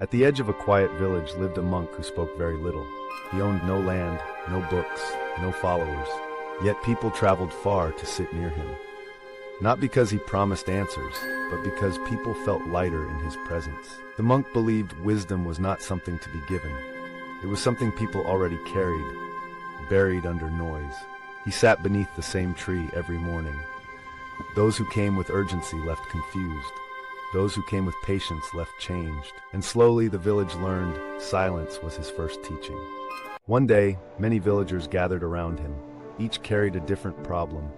At the edge of a quiet village lived a monk who spoke very little. He owned no land, no books, no followers. Yet people traveled far to sit near him. Not because he promised answers, but because people felt lighter in his presence. The monk believed wisdom was not something to be given. It was something people already carried, buried under noise. He sat beneath the same tree every morning. Those who came with urgency left confused. Those who came with patience left changed. And slowly the village learned silence was his first teaching. One day, many villagers gathered around him. Each carried a different problem,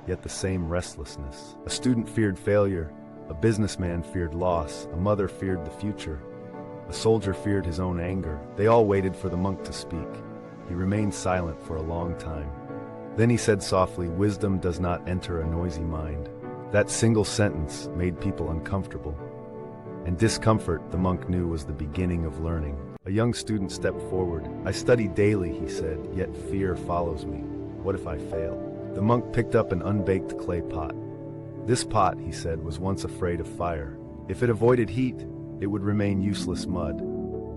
yet the same restlessness. A student feared failure. A businessman feared loss. A mother feared the future. A soldier feared his own anger. They all waited for the monk to speak. He remained silent for a long time. Then he said softly, "Wisdom does not enter a noisy mind." That single sentence made people uncomfortable. And discomfort, the monk knew, was the beginning of learning. A young student stepped forward. "I study daily," he said, "yet fear follows me. What if I fail?" The monk picked up an unbaked clay pot. This pot, he said, was once afraid of fire. If it avoided heat, it would remain useless mud.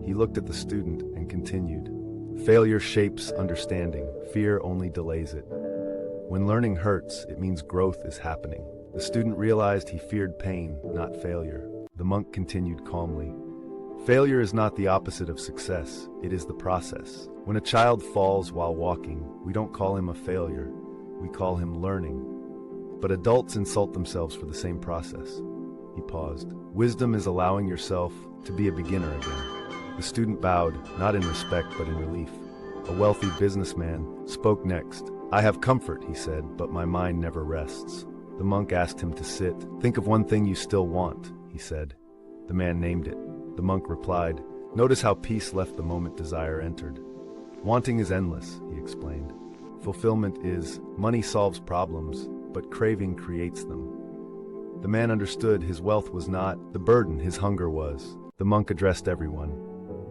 He looked at the student and continued. Failure shapes understanding. Fear only delays it. When learning hurts, it means growth is happening. The student realized he feared pain, not failure. The monk continued calmly. Failure is not the opposite of success. It is the process. When a child falls while walking, we don't call him a failure. We call him learning. But adults insult themselves for the same process. He paused. Wisdom is allowing yourself to be a beginner again. The student bowed, not in respect but in relief. A wealthy businessman spoke next. "I have comfort," he said, "but my mind never rests." The monk asked him to sit. "Think of one thing you still want," he said. The man named it. The monk replied, "Notice how peace left the moment desire entered." "Wanting is endless," he explained. "Fulfillment is, money solves problems, but craving creates them." The man understood his wealth was not the burden, his hunger was. The monk addressed everyone.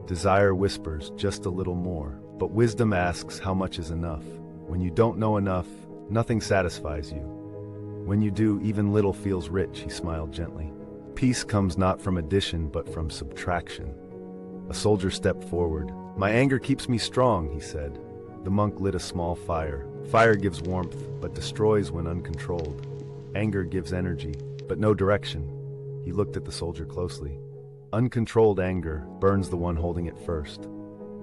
Desire whispers, "Just a little more." But wisdom asks, how much is enough? When you don't know enough, nothing satisfies you. When you do, even little feels rich, he smiled gently. Peace comes not from addition, but from subtraction. A soldier stepped forward. "My anger keeps me strong," he said. The monk lit a small fire. Fire gives warmth, but destroys when uncontrolled. Anger gives energy, but no direction. He looked at the soldier closely. Uncontrolled anger burns the one holding it first.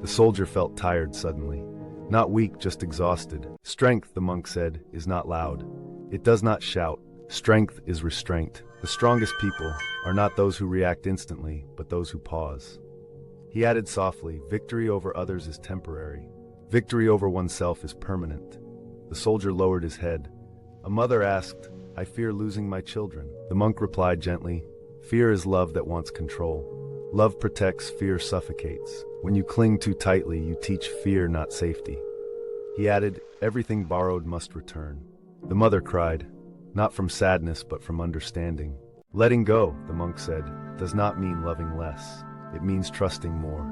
The soldier felt tired suddenly. Not weak, just exhausted. Strength, the monk said, is not loud. It does not shout. Strength is restraint. The strongest people are not those who react instantly, but those who pause. He added softly, "Victory over others is temporary. Victory over oneself is permanent." The soldier lowered his head. A mother asked, "I fear losing my children." The monk replied gently, "Fear is love that wants control. Love protects, fear suffocates. When you cling too tightly, you teach fear, not safety." He added, "Everything borrowed must return." The mother cried, not from sadness, but from understanding. Letting go, the monk said, does not mean loving less. It means trusting more.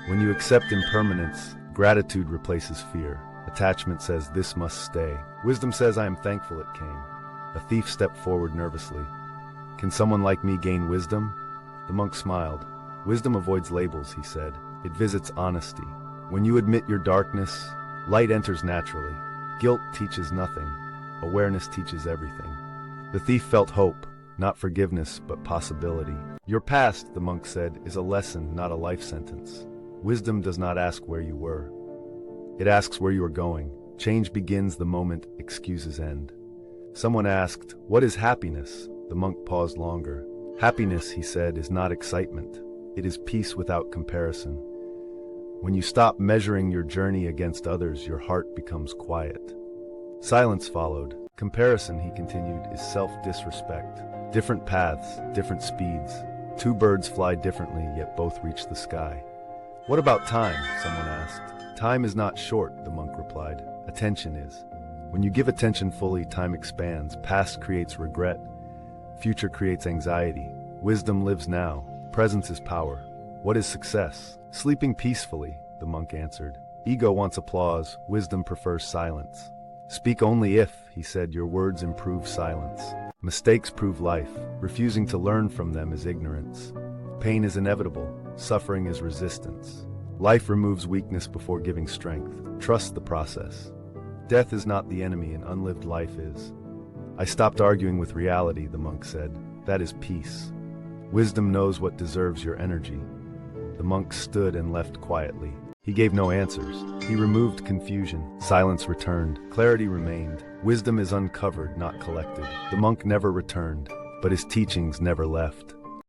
When you accept impermanence, gratitude replaces fear. Attachment says, "This must stay." Wisdom says, "I am thankful it came." A thief stepped forward nervously. "Can someone like me gain wisdom?" The monk smiled. "Wisdom avoids labels," he said. "It visits honesty. When you admit your darkness, light enters naturally. Guilt teaches nothing. Awareness teaches everything." The thief felt hope, not forgiveness, but possibility. "Your past," the monk said, "is a lesson, not a life sentence. Wisdom does not ask where you were. It asks where you are going. Change begins the moment excuses end." Someone asked, "What is happiness?" The monk paused longer. "Happiness," he said, "is not excitement. It is peace without comparison. When you stop measuring your journey against others, your heart becomes quiet." Silence followed. "Comparison," he continued, "is self-disrespect. Different paths, different speeds. Two birds fly differently, yet both reach the sky." "What about time?" someone asked. "Time is not short," the monk replied. "Attention is. When you give attention fully, time expands. Past creates regret. Future creates anxiety. Wisdom lives now. Presence is power. What is success? Sleeping peacefully," the monk answered. "Ego wants applause. Wisdom prefers silence. Speak only if," he said, "your words improve silence. Mistakes prove life. Refusing to learn from them is ignorance. Pain is inevitable. Suffering is resistance. Life removes weakness before giving strength. Trust the process. Death is not the enemy, and unlived life is. I stopped arguing with reality, the monk said. That is peace. Wisdom knows what deserves your energy. The monk stood and left quietly. He gave no answers. He removed confusion. Silence returned. Clarity remained. Wisdom is uncovered, not collected. The monk never returned, but his teachings never left.